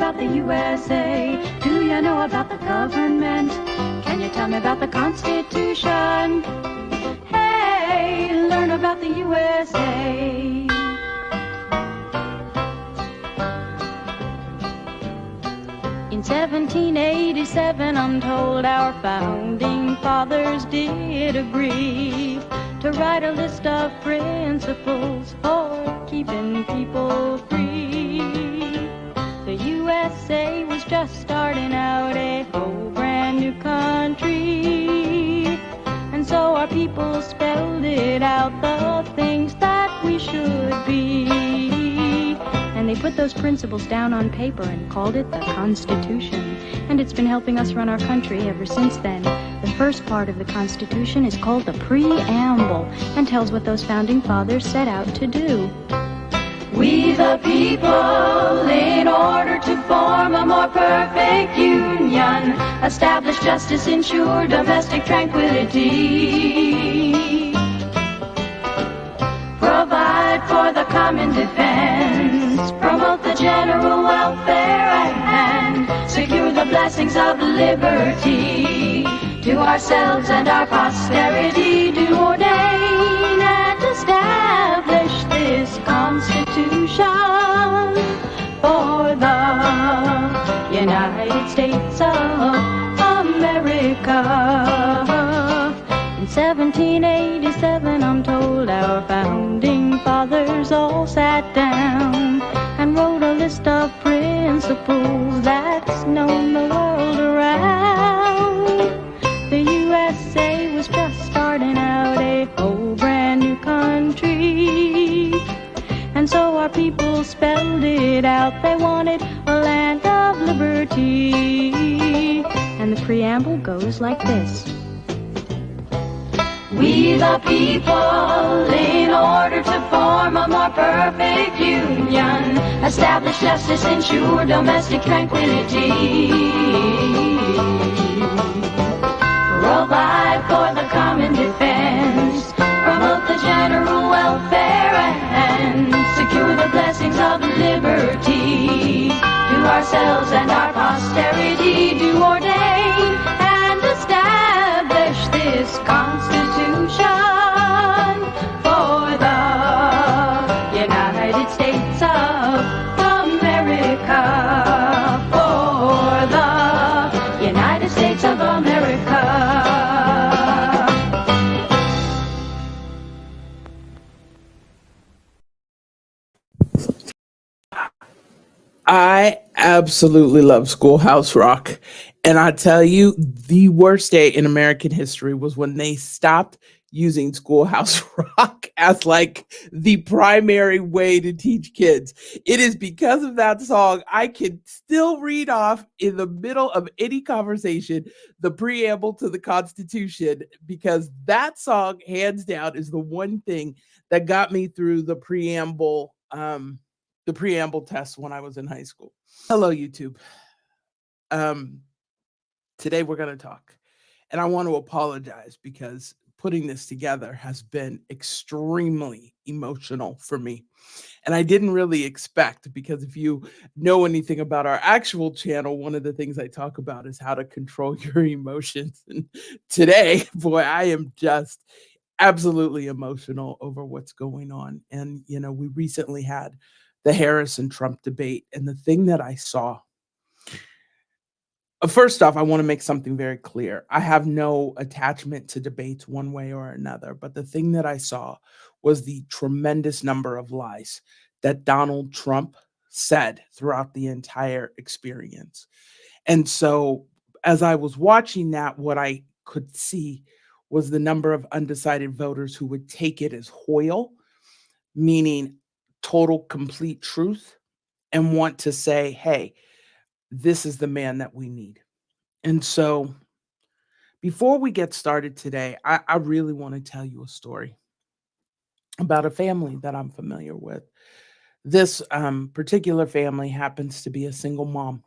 about the USA? Do you know about the government? Can you tell me about the Constitution? Hey, learn about the USA. In 1787, I'm told our founding fathers did agree to write a list of principles for keeping people free. The USA was just starting out, a whole brand new country, and so our people spelled it out, the things that we should be. And they put those principles down on paper and called it the Constitution. And it's been helping us run our country ever since then. The first part of the Constitution is called the Preamble and tells what those founding fathers set out to do. We the people, in order to form a more perfect union, establish justice, ensure domestic tranquility, provide for the common defense, promote the general welfare, and secure the blessings of liberty to ourselves and our posterity. Do ordain and establish this Constitution for the United States of America. In 1787, I'm told our founding fathers all sat down and wrote a list of principles that's known the world around. The USA was just starting out, a whole brand new country, and so our people spelled it out. They wanted a land of liberty, and the preamble goes like this. We the people, in order to form a more perfect union, establish justice, ensure domestic tranquility, provide for the common defense, promote the general welfare, and secure the blessings of liberty to ourselves and our posterity. Do ordain and establish this Constitution for the United States of America, for the United States of America. I absolutely love Schoolhouse Rock. And I tell you, the worst day in American history was when they stopped using Schoolhouse Rock as like the primary way to teach kids. It is because of that song I can still read off in the middle of any conversation the preamble to the Constitution, because that song, hands down, is the one thing that got me through the preamble test when I was in high school. Hello, YouTube. Um, Today we're going to talk, and I want to apologize because putting this together has been extremely emotional for me. And I didn't really expect, because if you know anything about our actual channel, one of the things I talk about is how to control your emotions. And today, boy, I am just absolutely emotional over what's going on. And, you know, we recently had the Harris and Trump debate, and the thing that I saw, first off, I want to make something very clear. I have no attachment to debates one way or another, but the thing that I saw was the tremendous number of lies that Donald Trump said throughout the entire experience. And so, as I was watching that, what I could see was the number of undecided voters who would take it as Hoyle, meaning total, complete truth, and want to say, hey, this is the man that we need. And so, before we get started today, I really want to tell you a story about a family that I'm familiar with. This particular family happens to be a single mom,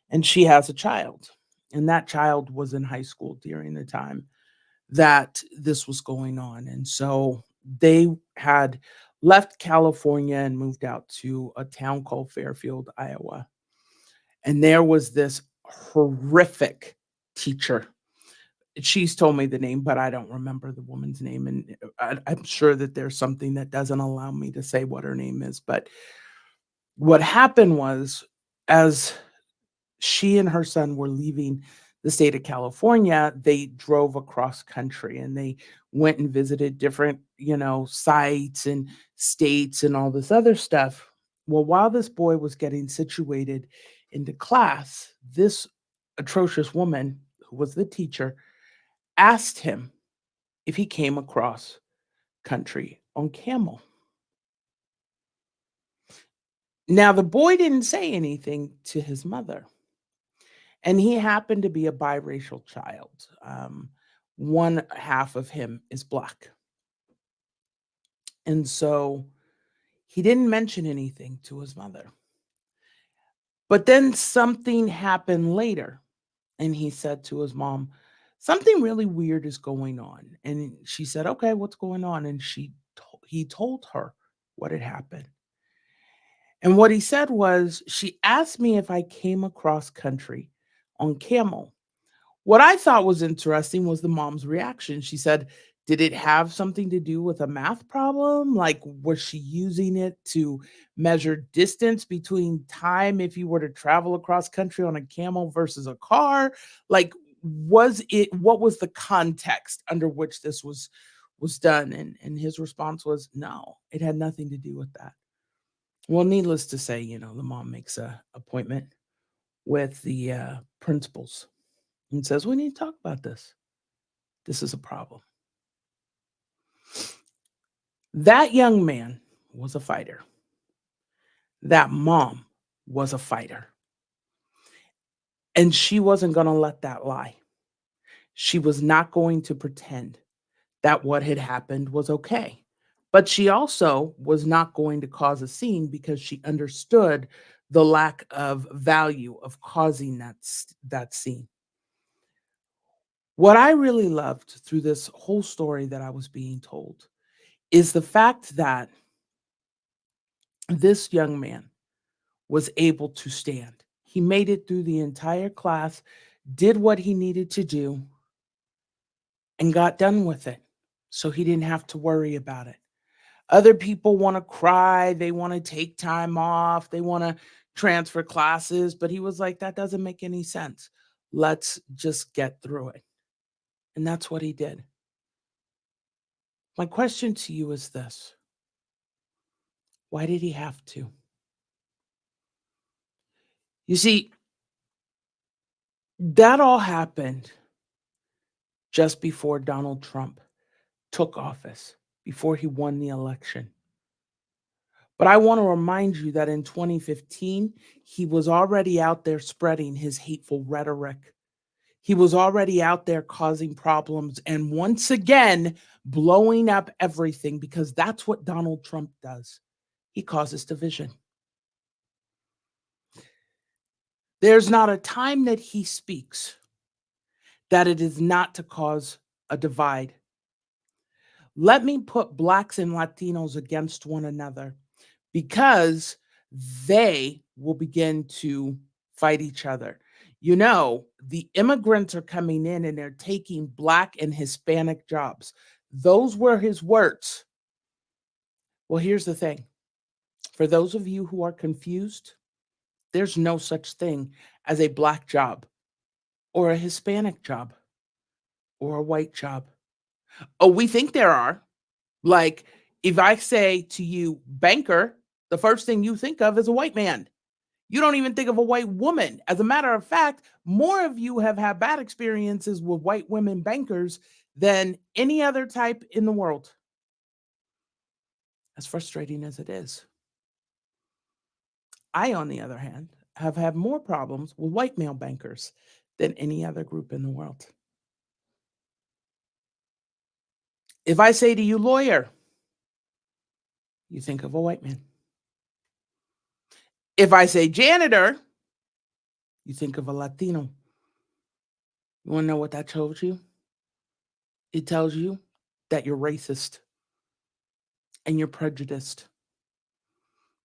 and she has a child. And that child was in high school during the time that this was going on. And so they had left California and moved out to a town called Fairfield, Iowa. And there was this horrific teacher. She's told me the name, but I don't remember the woman's name, and I'm sure that there's something that doesn't allow me to say what her name is, but what happened was, as she and her son were leaving the state of California, they drove across country and they went and visited different, sites and states and all this other stuff. Well, while this boy was getting situated into class, this atrocious woman, who was the teacher, asked him if he came across country on camel. Now, the boy didn't say anything to his mother, and he happened to be a biracial child. One half of him is black. And so he didn't mention anything to his mother. But then something happened later, and he said to his mom, "Something really weird is going on." And she said, "Okay, what's going on?" And he told her what had happened. And what he said was, "She asked me if I came across country on camel." What I thought was interesting was the mom's reaction. She said, "Did it have something to do with a math problem? Like, was she using it to measure distance between time if you were to travel across country on a camel versus a car? Like, what was the context under which this was done?" And his response was, "No, it had nothing to do with that." Well, needless to say, the mom makes a appointment with the principals and says, "We need to talk about this. This is a problem." That young man was a fighter. That mom was a fighter. And she wasn't going to let that lie. She was not going to pretend that what had happened was okay. But she also was not going to cause a scene because she understood the lack of value of causing that scene. What I really loved through this whole story that I was being told is the fact that this young man was able to stand. He made it through the entire class, did what he needed to do, and got done with it. So he didn't have to worry about it. Other people want to cry, they want to take time off, they want to transfer classes, but he was like, that doesn't make any sense. Let's just get through it. And that's what he did. My question to you is this: why did he have to? You see, that all happened just before Donald Trump took office, before he won the election. But I want to remind you that in 2015, he was already out there spreading his hateful rhetoric. He was already out there causing problems and once again blowing up everything, because that's what Donald Trump does. He causes division. There's not a time that he speaks that it is not to cause a divide. Let me put Blacks and Latinos against one another, because they will begin to fight each other. The immigrants are coming in and they're taking Black and Hispanic jobs. Those were his words. Well, here's the thing. For those of you who are confused, there's no such thing as a Black job or a Hispanic job or a white job. Oh, we think there are. Like, if I say to you, banker, the first thing you think of is a white man. You don't even think of a white woman. As a matter of fact, more of you have had bad experiences with white women bankers than any other type in the world. As frustrating as it is. I, on the other hand, have had more problems with white male bankers than any other group in the world. If I say to you, lawyer, you think of a white man. If I say janitor, you think of a Latino. You want to know what that tells you? It tells you that you're racist and you're prejudiced.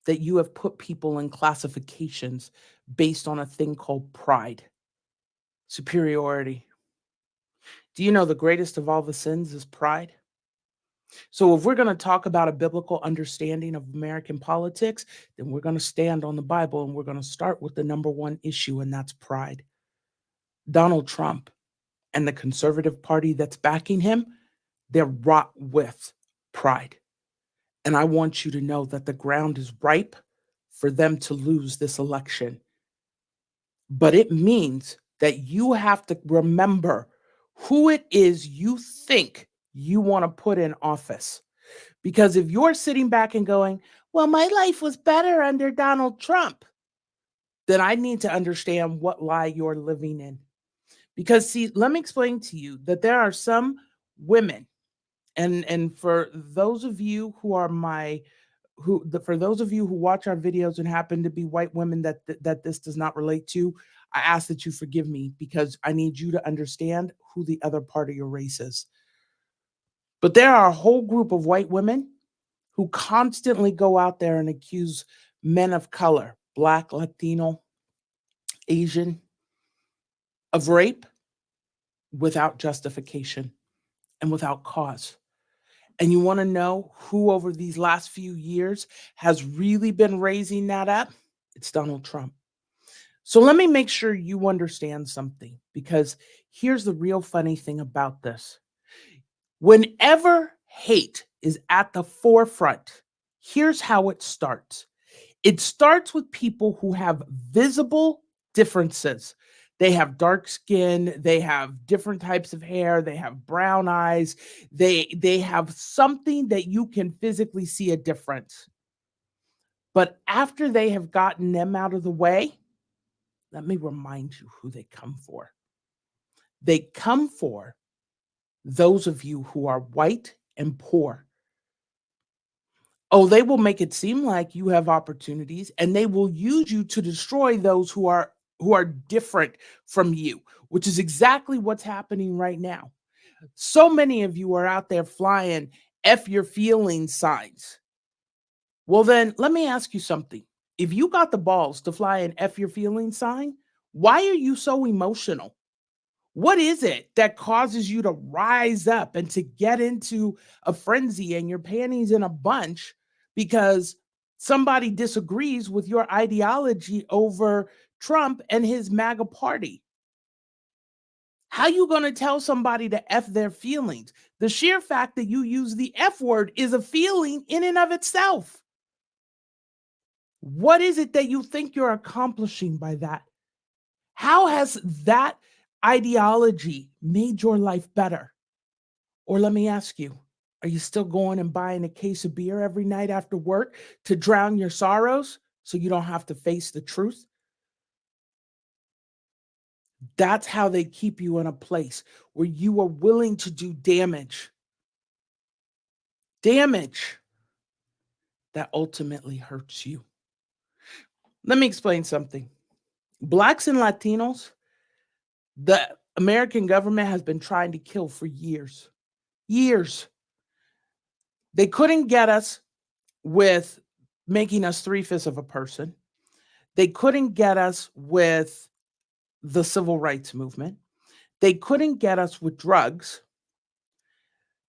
that you have put people in classifications based on a thing called pride, superiority. Do you know the greatest of all the sins is pride? So, if we're going to talk about a biblical understanding of American politics, then we're going to stand on the Bible and we're going to start with the number one issue, and that's pride. Donald Trump and the conservative party that's backing him, they're wrought with pride. And I want you to know that the ground is ripe for them to lose this election. But it means that you have to remember who it is you think you want to put in office. Because if you're sitting back and going, well, my life was better under Donald Trump, then I need to understand what lie you're living in. Because, see, let me explain to you that there are some women, and for those of you who are for those of you who watch our videos and happen to be white women that this does not relate to, I ask that you forgive me because I need you to understand who the other part of your race is. But there are a whole group of white women who constantly go out there and accuse men of color, Black, Latino, Asian, of rape without justification and without cause. And you want to know who over these last few years has really been raising that up? It's Donald Trump. So let me make sure you understand something, because here's the real funny thing about this. Whenever hate is at the forefront, here's how it starts. It starts with people who have visible differences. They have dark skin, they have different types of hair, they have brown eyes, they have something that you can physically see a difference. But after they have gotten them out of the way, let me remind you who they come for. They come for those of you who are white and poor. Oh, they will make it seem like you have opportunities, and they will use you to destroy those who are different from you, which is exactly what's happening right now. So many of you are out there flying F your feelings signs. Well, then let me ask you something. If you got the balls to fly an F your feelings sign, why are you so emotional? What is it that causes you to rise up and to get into a frenzy and your panties in a bunch because somebody disagrees with your ideology over Trump and his MAGA party? How you going to tell somebody to F their feelings? The sheer fact that you use the F word is a feeling in and of itself. What is it that you think you're accomplishing by that? How has that ideology made your life better? Or let me ask you, are you still going and buying a case of beer every night after work to drown your sorrows so you don't have to face the truth? That's how they keep you in a place where you are willing to do damage. Damage that ultimately hurts you. Let me explain something. Blacks and Latinos, the American government has been trying to kill for years. Years. They couldn't get us with making us 3/5 of a person. They couldn't get us with the civil rights movement. They couldn't get us with drugs.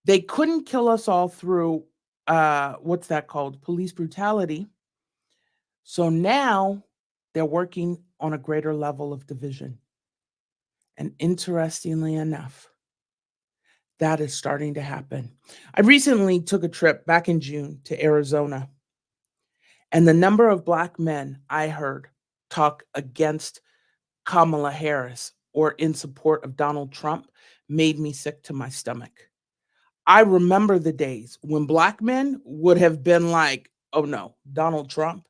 They couldn't kill us all through what's that called? Police brutality. So now they're working on a greater level of division. And interestingly enough, that is starting to happen. I recently took a trip back in June to Arizona, and the number of Black men I heard talk against Kamala Harris or in support of Donald Trump made me sick to my stomach. I remember the days when Black men would have been like, oh no, Donald Trump,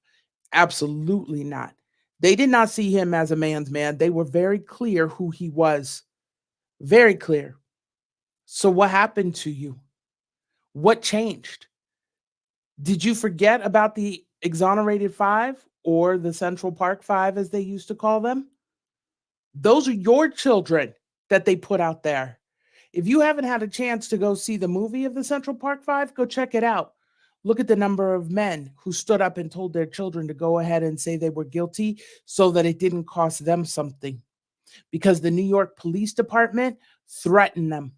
absolutely not. They did not see him as a man's man. They were very clear who he was. Very clear. So what happened to you? What changed? Did you forget about the exonerated five or the Central Park Five, as they used to call them? Those are your children that they put out there. If you haven't had a chance to go see the movie of the Central Park Five, go check it out. Look at the number of men who stood up and told their children to go ahead and say they were guilty so that it didn't cost them something, because the New York Police Department threatened them.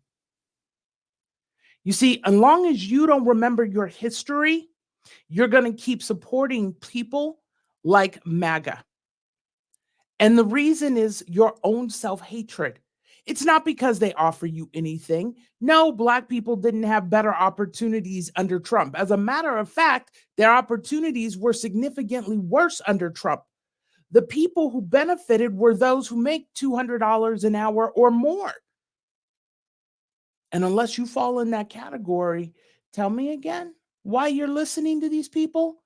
You see, as long as you don't remember your history, you're going to keep supporting people like MAGA. And the reason is your own self-hatred. It's not because they offer you anything. No, Black people didn't have better opportunities under Trump. As a matter of fact, their opportunities were significantly worse under Trump. The people who benefited were those who make $200 an hour or more. And unless you fall in that category, tell me again why you're listening to these people.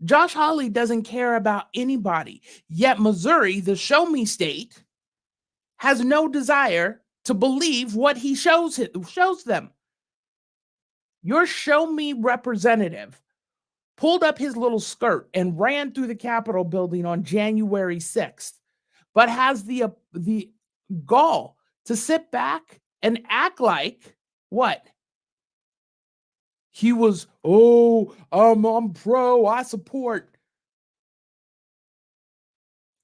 Josh Hawley doesn't care about anybody, yet Missouri, the show me state, has no desire to believe what he shows them. Your show me representative pulled up his little skirt and ran through the Capitol building on January 6th, but has the gall to sit back and act like what? He was, I'm pro, I support.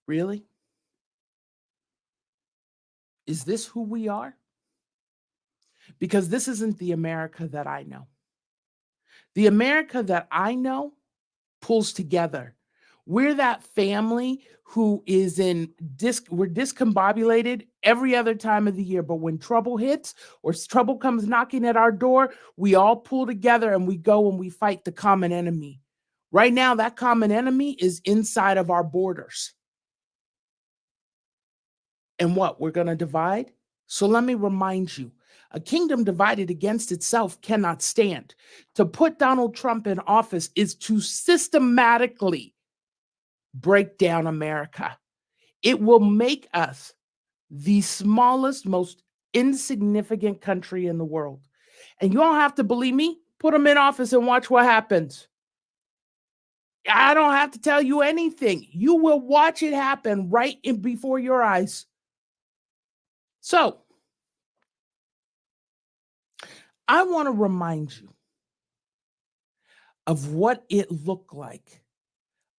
Really? Is this who we are? Because this isn't the America that I know. The America that I know pulls together. We're that family who is we're discombobulated every other time of the year. But when trouble hits or trouble comes knocking at our door, we all pull together and we go and we fight the common enemy. Right now, that common enemy is inside of our borders. And what? We're going to divide? So let me remind you, a kingdom divided against itself cannot stand. To put Donald Trump in office is to systematically break down America. It will make us the smallest, most insignificant country in the world. And you don't have to believe me. Put him in office and watch what happens. I don't have to tell you anything. You will watch it happen right before your eyes. So, I want to remind you of what it looked like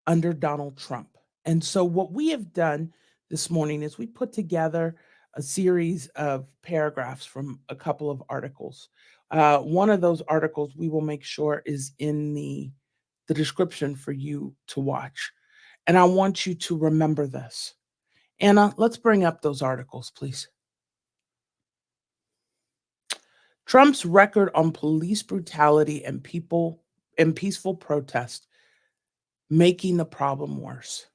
under Donald Trump. And so what we have done this morning is we put together a series of paragraphs from a couple of articles. One of those articles we will make sure is in the description for you to watch. And I want you to remember this. Anna, let's bring up those articles, please. Trump's record on police brutality and peaceful protest making the problem worse.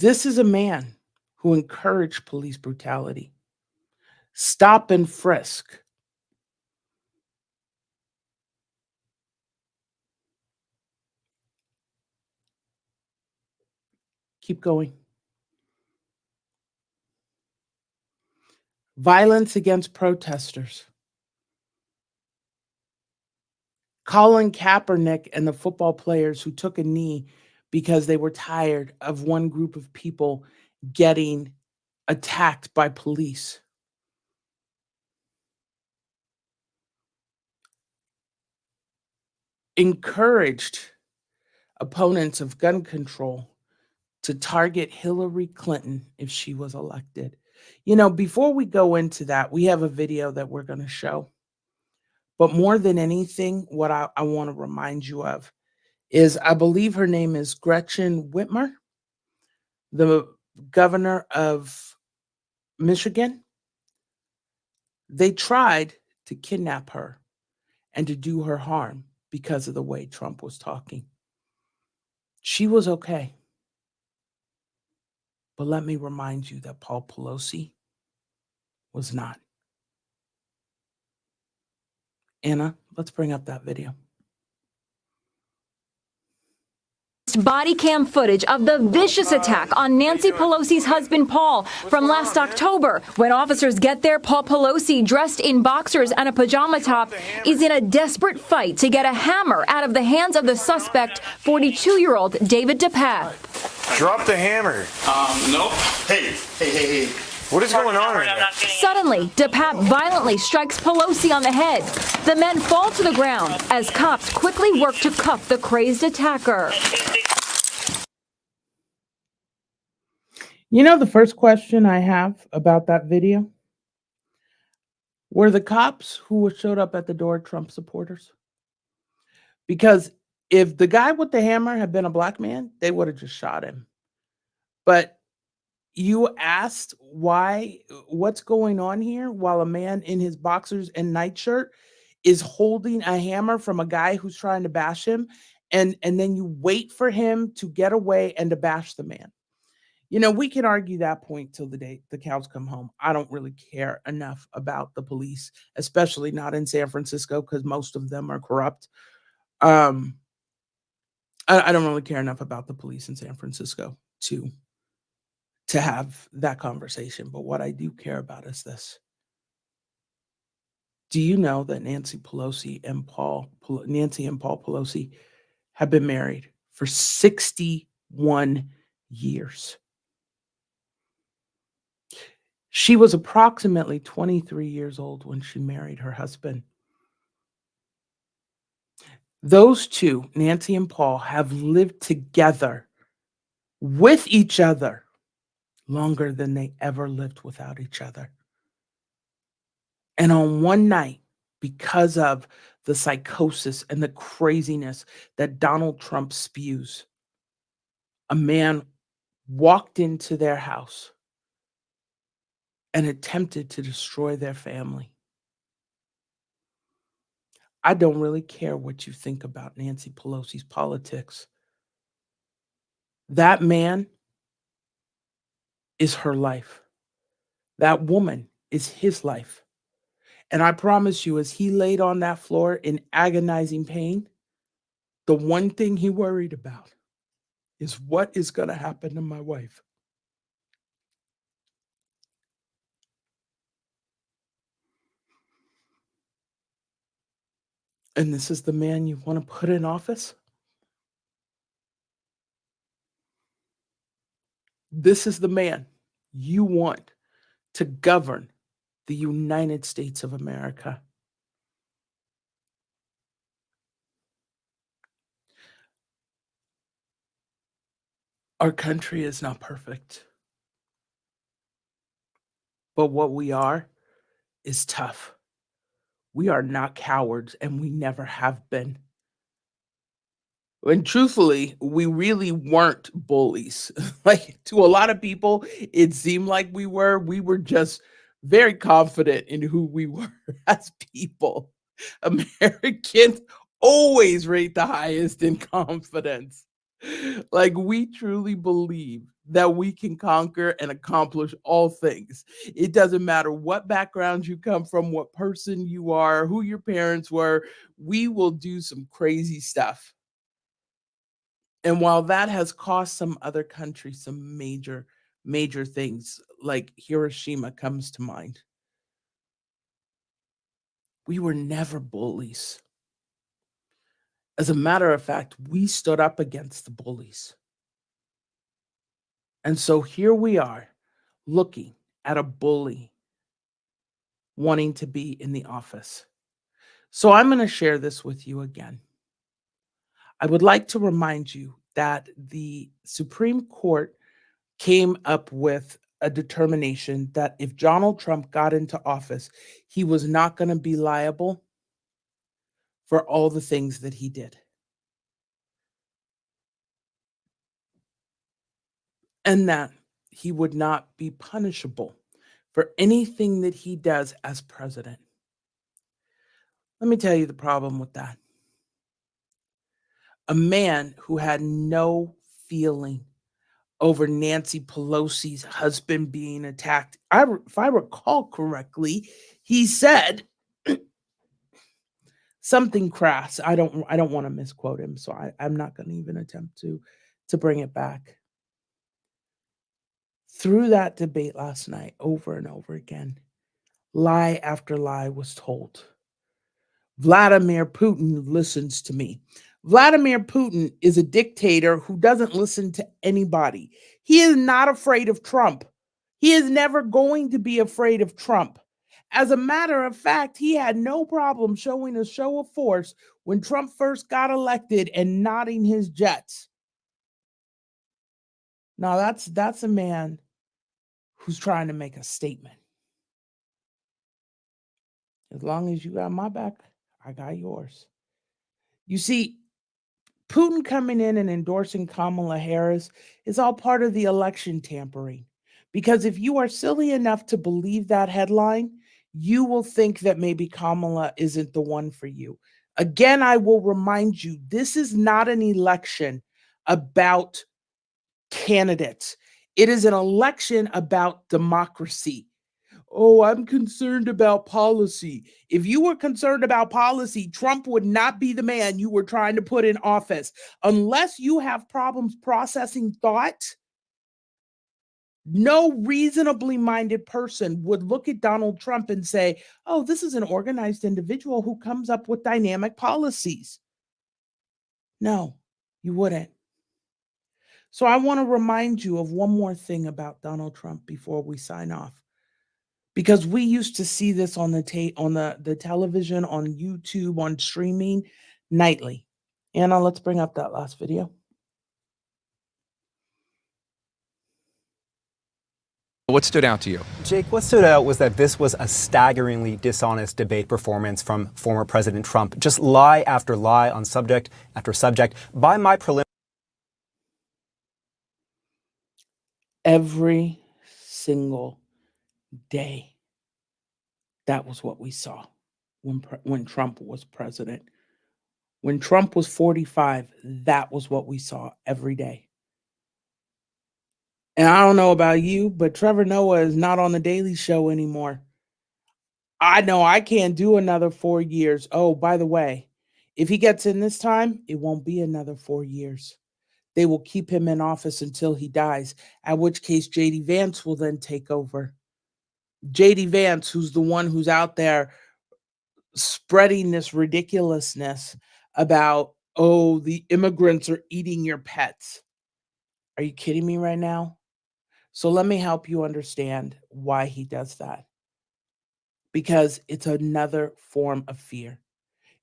This is a man who encouraged police brutality. Stop and frisk. Keep going. Violence against protesters. Colin Kaepernick and the football players who took a knee because they were tired of one group of people getting attacked by police. Encouraged opponents of gun control to target Hillary Clinton if she was elected. You know, before we go into that, we have a video that we're going to show. But more than anything, what I want to remind you of is, I believe her name is Gretchen Whitmer, the governor of Michigan. They tried to kidnap her and to do her harm because of the way Trump was talking. She was okay. But let me remind you that Paul Pelosi was not. Anna, let's bring up that video. Body cam footage of the vicious attack on Nancy Pelosi's husband, Paul, from last October. When officers get there, Paul Pelosi, dressed in boxers and a pajama top, is in a desperate fight to get a hammer out of the hands of the suspect, 42-year-old David DePath. Drop the hammer. Nope. Hey. What is going on right now? Suddenly, DePape violently strikes Pelosi on the head. The men fall to the ground as cops quickly work to cuff the crazed attacker. You know, the first question I have about that video? Were the cops who showed up at the door Trump supporters? Because if the guy with the hammer had been a black man, they would have just shot him. But you asked what's going on here while a man in his boxers and nightshirt is holding a hammer from a guy who's trying to bash him, and then you wait for him to get away and to bash the man. You know, we can argue that point till the day the cows come home. I don't really care enough about the police, especially not in San Francisco, because most of them are corrupt. I don't really care enough about the police in San Francisco to have that conversation. But what I do care about is this. Do you know that Nancy and Paul Pelosi have been married for 61 years? She was approximately 23 years old when she married her husband. Those two, Nancy and Paul, have lived together with each other longer than they ever lived without each other. And on one night, because of the psychosis and the craziness that Donald Trump spews, a man walked into their house and attempted to destroy their family. I don't really care what you think about Nancy Pelosi's politics. That man is her life. That woman is his life. And I promise you, as he laid on that floor in agonizing pain, the one thing he worried about is what is going to happen to my wife. And this is the man you want to put in office? This is the man you want to govern the United States of America. Our country is not perfect. But what we are is tough. We are not cowards, and we never have been. And truthfully, we really weren't bullies. Like, to a lot of people, it seemed like we were. We were just very confident in who we were as people. Americans always rate the highest in confidence. Like, we truly believe that we can conquer and accomplish all things. It doesn't matter what background you come from, what person you are, who your parents were. We will do some crazy stuff. And while that has cost some other countries some major, major things, like Hiroshima comes to mind, we were never bullies. As a matter of fact, we stood up against the bullies. And so here we are looking at a bully wanting to be in the office. So I'm going to share this with you again. I would like to remind you that the Supreme Court came up with a determination that if Donald Trump got into office, he was not going to be liable for all the things that he did. And that he would not be punishable for anything that he does as president. Let me tell you the problem with that. A man who had no feeling over Nancy Pelosi's husband being attacked. If I recall correctly, he said something crass. I don't want to misquote him, so I'm not going to even attempt to bring it back. Through that debate last night, over and over again, lie after lie was told. Vladimir Putin listens to me. Vladimir Putin is a dictator who doesn't listen to anybody. He is not afraid of Trump. He is never going to be afraid of Trump. As a matter of fact, he had no problem showing a show of force when Trump first got elected and nodding his jets. Now that's a man who's trying to make a statement. As long as you got my back, I got yours. You see, Putin coming in and endorsing Kamala Harris is all part of the election tampering. Because if you are silly enough to believe that headline, you will think that maybe Kamala isn't the one for you. Again, I will remind you, this is not an election about candidates. It is an election about democracy. Oh, I'm concerned about policy. If you were concerned about policy, Trump would not be the man you were trying to put in office. Unless you have problems processing thought, no reasonably minded person would look at Donald Trump and say, oh, this is an organized individual who comes up with dynamic policies. No, you wouldn't. So I want to remind you of one more thing about Donald Trump before we sign off. Because we used to see this on the television, on YouTube, on streaming nightly. Anna, let's bring up that last video. What stood out to you? Jake, what stood out was that this was a staggeringly dishonest debate performance from former President Trump. Just lie after lie on subject after subject. By my preliminary... Every single day, that was what we saw when Trump was president. When Trump was 45, that was what we saw every day. And I don't know about you, but Trevor Noah is not on the Daily Show anymore. I know I can't do another 4 years. Oh, by the way, if he gets in this time, it won't be another 4 years. They will keep him in office until he dies, at which case J.D. Vance will then take over. J.D. Vance, who's the one who's out there spreading this ridiculousness about, oh, the immigrants are eating your pets. Are you kidding me right now? So let me help you understand why he does that. Because it's another form of fear.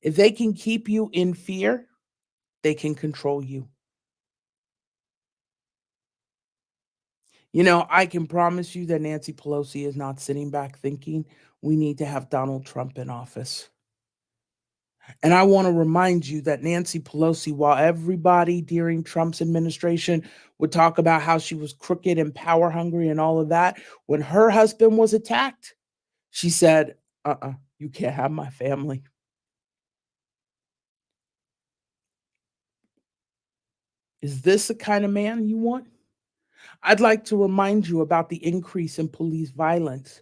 If they can keep you in fear, they can control you. You know, I can promise you that Nancy Pelosi is not sitting back thinking we need to have Donald Trump in office. And I want to remind you that Nancy Pelosi, while everybody during Trump's administration would talk about how she was crooked and power hungry and all of that, when her husband was attacked, she said, you can't have my family. Is this the kind of man you want? I'd like to remind you about the increase in police violence.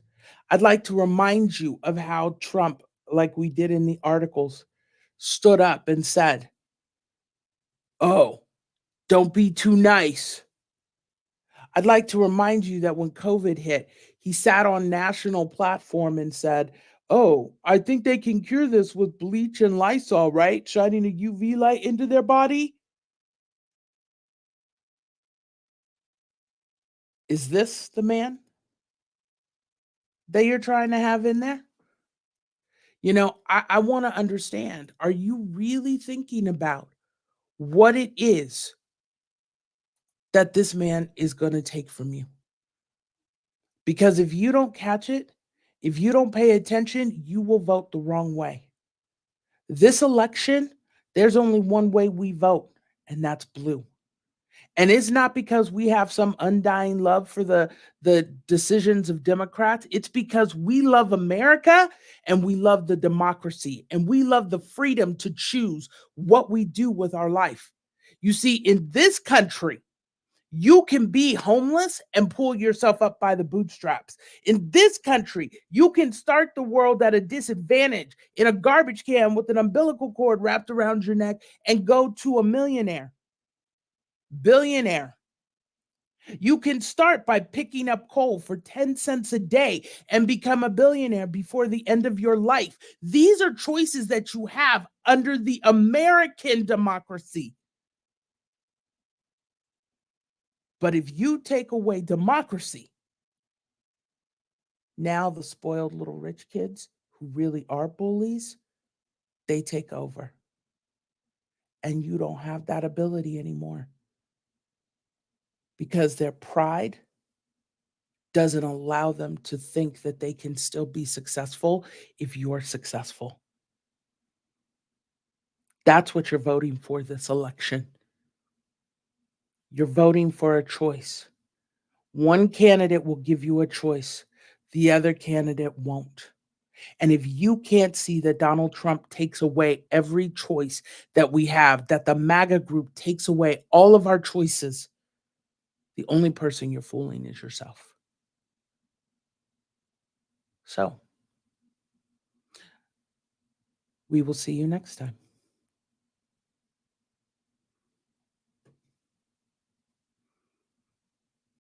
I'd like to remind you of how Trump, like we did in the articles, stood up and said, oh, don't be too nice. I'd like to remind you that when COVID hit, he sat on national platform and said, oh, I think they can cure this with bleach and Lysol, right? Shining a UV light into their body. Is this the man that you're trying to have in there? You know, I want to understand, are you really thinking about what it is that this man is going to take from you? Because if you don't catch it, if you don't pay attention, you will vote the wrong way. This election, there's only one way we vote, and that's blue. And it's not because we have some undying love for the decisions of Democrats. It's because we love America and we love the democracy and we love the freedom to choose what we do with our life. You see, in this country, you can be homeless and pull yourself up by the bootstraps. In this country, you can start the world at a disadvantage in a garbage can with an umbilical cord wrapped around your neck and go to a millionaire. Billionaire. You can start by picking up coal for 10 cents a day and become a billionaire before the end of your life. These are choices that you have under the American democracy. But if you take away democracy, Now the spoiled little rich kids who really are bullies, they take over. And you don't have that ability anymore because their pride doesn't allow them to think that they can still be successful if you're successful. That's what you're voting for this election. You're voting for a choice. One candidate will give you a choice. The other candidate won't. And if you can't see that Donald Trump takes away every choice that we have, that the MAGA group takes away all of our choices, the only person you're fooling is yourself. So, we will see you next time.